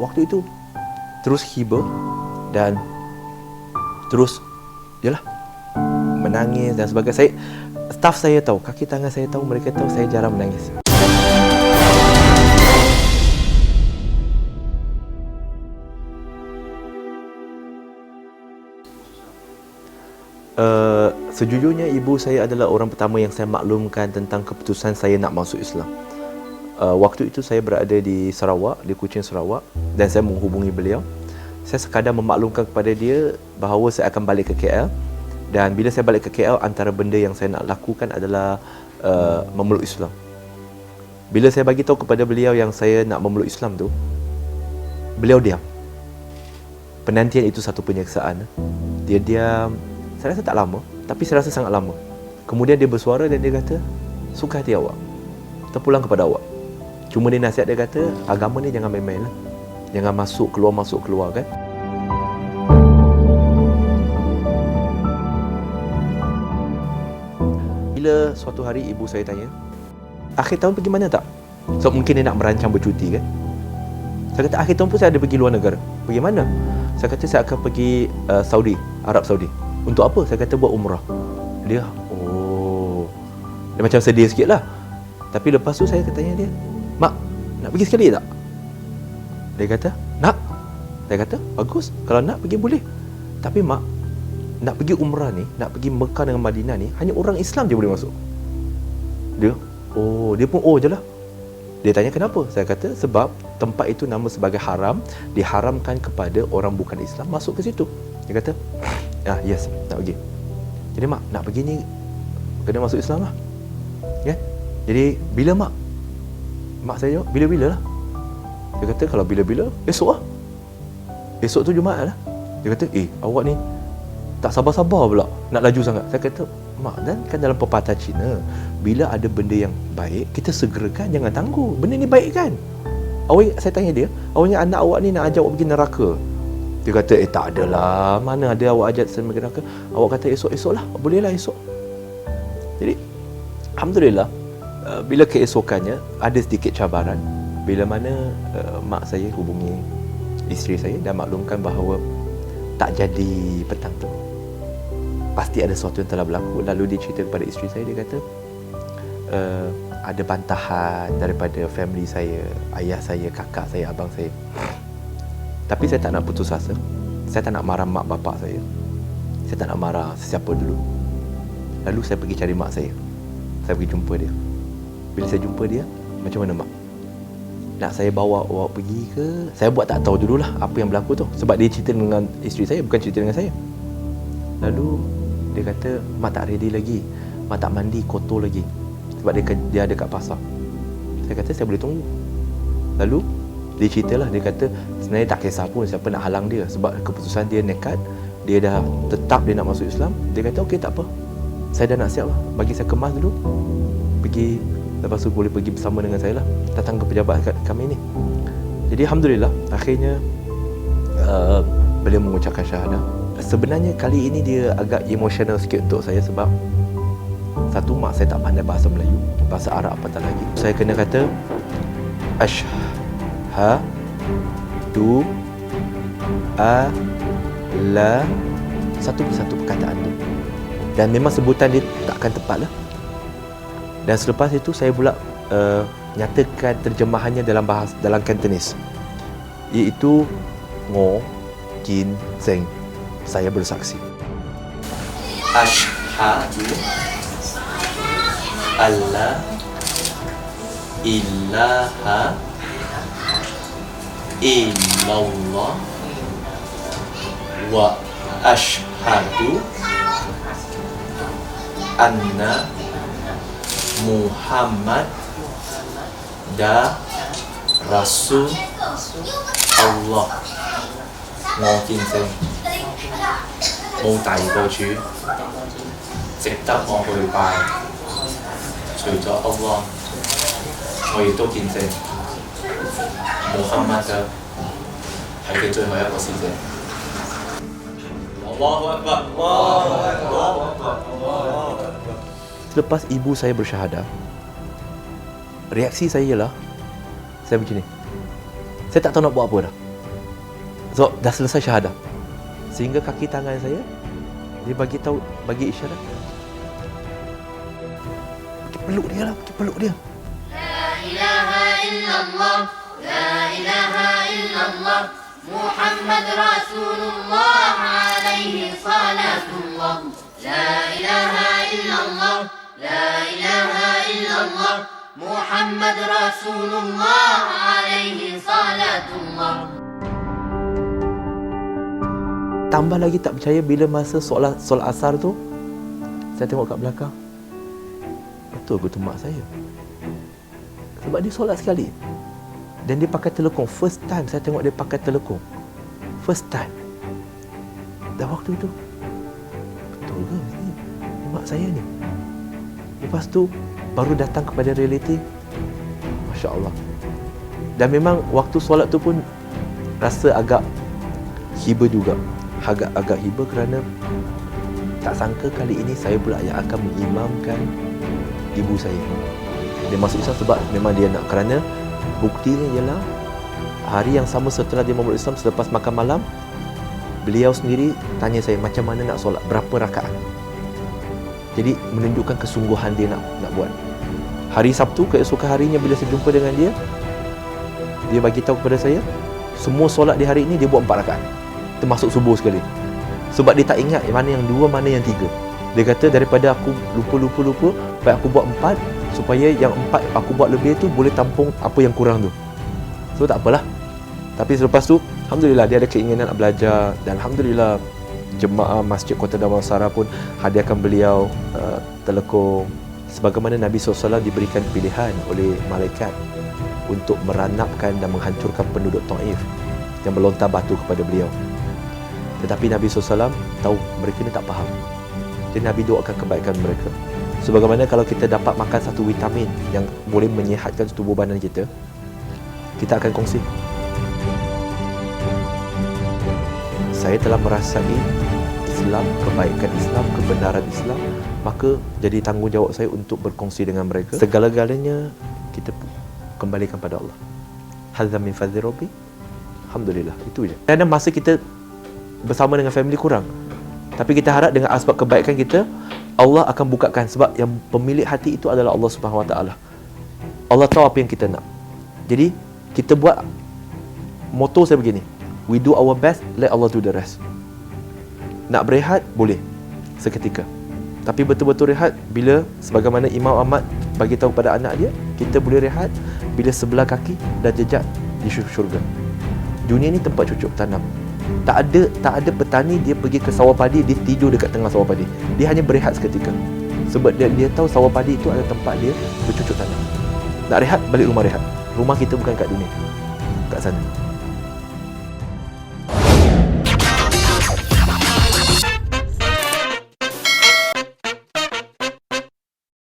Waktu itu terus hibah dan terus yalah menangis dan sebagainya. Staff saya tahu, kaki tangan saya tahu, mereka tahu saya jarang menangis. Sejujurnya ibu saya adalah orang pertama yang saya maklumkan tentang keputusan saya nak masuk Islam. Waktu itu saya berada di Sarawak, di Kuching, Sarawak, dan saya menghubungi beliau. Saya sekadar memaklumkan kepada dia bahawa saya akan balik ke KL, dan bila saya balik ke KL, antara benda yang saya nak lakukan adalah memeluk Islam. Bila saya bagi tahu kepada beliau yang saya nak memeluk Islam tu, beliau diam. Penantian itu satu penyiksaan. Dia diam. Saya rasa tak lama, tapi saya rasa sangat lama. Kemudian dia bersuara dan dia kata, suka hati awak, terpulang kepada awak. Cuma dia nasihat, dia kata, agama ni jangan main-main lah. Jangan masuk keluar kan. Bila suatu hari ibu saya tanya, akhir tahun pergi mana tak? So mungkin dia nak merancang bercuti kan. Saya kata, akhir tahun pun saya ada pergi luar negara. Pergi mana? Saya kata, saya akan pergi Saudi, Arab Saudi. Untuk apa? Saya kata, buat umrah. Dia, dia macam sedih sikit lah. Tapi lepas tu saya tanya dia, mak, nak pergi sekali tak? Dia kata, nak. Saya kata, bagus. Kalau nak pergi boleh. Tapi mak, nak pergi umrah ni, nak pergi Mekah dengan Madinah ni, hanya orang Islam je boleh masuk. Dia, dia pun je lah. Dia tanya kenapa? Saya kata, sebab tempat itu nama sebagai haram, diharamkan kepada orang bukan Islam masuk ke situ. Dia kata, yes, nak pergi. Jadi mak, nak pergi ni kena masuk Islam lah. Kan? Jadi bila mak? Mak saya jawab, bila-bila lah. Dia kata, kalau bila-bila, esok lah. Esok tu Jumaat lah. Dia kata, awak ni tak sabar-sabar pula nak laju sangat. Saya kata, mak, dan kan dalam pepatah Cina, bila ada benda yang baik, kita segerakan, jangan tangguh. Benda ni baik kan? Saya tanya dia, awaknya anak awak ni nak ajak awak pergi neraka? Dia kata, tak adalah, mana ada awak ajak saya pergi neraka. Awak kata esok-esok lah, boleh lah esok. Jadi alhamdulillah, bila keesokannya ada sedikit cabaran, bila mana mak saya hubungi isteri saya dan maklumkan bahawa tak jadi petang tu, pasti ada sesuatu yang telah berlaku. Lalu dia cerita kepada isteri saya, dia kata ada bantahan daripada family saya, ayah saya, kakak saya, abang saya. Tapi saya tak nak putus asa. Saya tak nak marah mak bapak saya. Saya tak nak marah sesiapa dulu. Lalu saya pergi cari mak saya. Saya pergi jumpa dia. Bila saya jumpa dia, macam mana mak? Nak saya bawa awak pergi ke? Saya buat tak tahu dululah apa yang berlaku tu. Sebab dia cerita dengan isteri saya, bukan cerita dengan saya. Lalu dia kata, mak tak ready lagi. Mak tak mandi, kotor lagi. Sebab dia ada kat pasar. Saya kata, saya boleh tunggu. Lalu dia ceritalah, dia kata sebenarnya tak kisah pun siapa nak halang dia, sebab keputusan dia nekat, dia dah tetap dia nak masuk Islam. Dia kata okey, tak apa, saya dah nak siap lah, bagi saya kemas dulu, pergi, lepas tu boleh pergi bersama dengan saya lah, datang ke pejabat kami ni. Jadi alhamdulillah, akhirnya beliau mengucapkan syahadah. Sebenarnya kali ini dia agak emosional sikit untuk saya, sebab satu, mak saya tak pandai bahasa Melayu, bahasa Arab apatah lagi. Saya kena kata ashhadu alla, satu persatu perkataan tu, dan memang sebutan dia takkan tepat lah. Dan selepas itu saya pula nyatakan terjemahannya dalam Cantonese, iaitu ngo kin zeng, saya bersaksi. Ashhadu alla ilaha illallah wa ashhadu anna Muhammad da Rasul Allah. 我見證冇第二個主值得我去拜，除咗 Allah， 我亦都見證穆罕默德係佢最後一個使者。Allahu Akbar, Allahu Akbar, Allahu Akbar. Selepas ibu saya bersyahadah, reaksi saya ialah saya macam ni. Saya tak tahu nak buat apa dah. So, dah selesai syahadah. Sehingga kaki tangan saya, dia bagi tahu, bagi isyarat. Pergi peluk dia lah, pergi peluk dia. La ilaha illallah, la ilaha illallah, Muhammad Rasulullah alaihi salatullah. La ilaha illallah, la ilaha illallah, Muhammad Rasulullah alaihi salatullah. Tambah lagi tak percaya bila masa solat asar tu, saya tengok kat belakang. Betul ke tu mak saya? Sebab dia solat sekali. Dan dia pakai telekong. First time saya tengok dia pakai telekong. First time. Dah waktu tu, betul ke ni mak saya ni? Lepas tu baru datang kepada realiti. Masya Allah. Dan memang waktu solat tu pun rasa agak hiba juga. Agak hiba kerana tak sangka kali ini saya pula yang akan mengimamkan ibu saya. Dia masuk Islam sebab memang dia nak, kerana buktinya ialah hari yang sama setelah dia memeluk Islam, selepas makan malam, beliau sendiri tanya saya macam mana nak solat, berapa rakaat. Jadi menunjukkan kesungguhan dia nak buat. Hari Sabtu, keesokan harinya bila saya jumpa dengan dia, dia bagi tahu kepada saya semua solat di hari ini dia buat 4 rakaat, termasuk subuh sekali. Sebab dia tak ingat mana yang 2, mana yang 3. Dia kata daripada aku lupa, supaya aku buat 4, supaya yang 4 aku buat lebih tu boleh tampung apa yang kurang tu. So tak apalah. Tapi selepas tu, alhamdulillah dia ada keinginan nak belajar, dan alhamdulillah jemaah Masjid Kota Damansara pun hadiahkan beliau telekong. Sebagaimana Nabi SAW diberikan pilihan oleh malaikat untuk meranapkan dan menghancurkan penduduk Taif yang melontar batu kepada beliau. Tetapi Nabi SAW tahu mereka ni tak faham. Jadi Nabi doakan kebaikan mereka. Sebagaimana kalau kita dapat makan satu vitamin yang boleh menyihatkan tubuh badan kita, kita akan kongsi. Saya telah merasai Islam, kebaikan Islam, kebenaran Islam, maka jadi tanggungjawab saya untuk berkongsi dengan mereka. Segala-galanya kita kembalikan pada Allah. Hadza min fadli Rabbi. Alhamdulillah, itu je. Kadang masa kita bersama dengan family kurang, tapi kita harap dengan asbab kebaikan kita, Allah akan bukakan. Sebab yang pemilik hati itu adalah Allah Subhanahu Wa Taala. Allah tahu apa yang kita nak. Jadi kita buat, moto saya begini, we do our best, let Allah do the rest. Nak berehat boleh seketika, tapi betul-betul rehat bila sebagaimana Imam Ahmad bagi tahu pada anak dia, kita boleh rehat bila sebelah kaki dah jejak di syurga. Dunia ni tempat cucuk tanam. Tak ada petani dia pergi ke sawah padi, dia tidur dekat tengah sawah padi. Dia hanya berehat seketika. Sebab dia tahu sawah padi itu adalah tempat dia bercucuk tanam. Nak rehat, balik rumah rehat. Rumah kita bukan kat dunia, kat sana.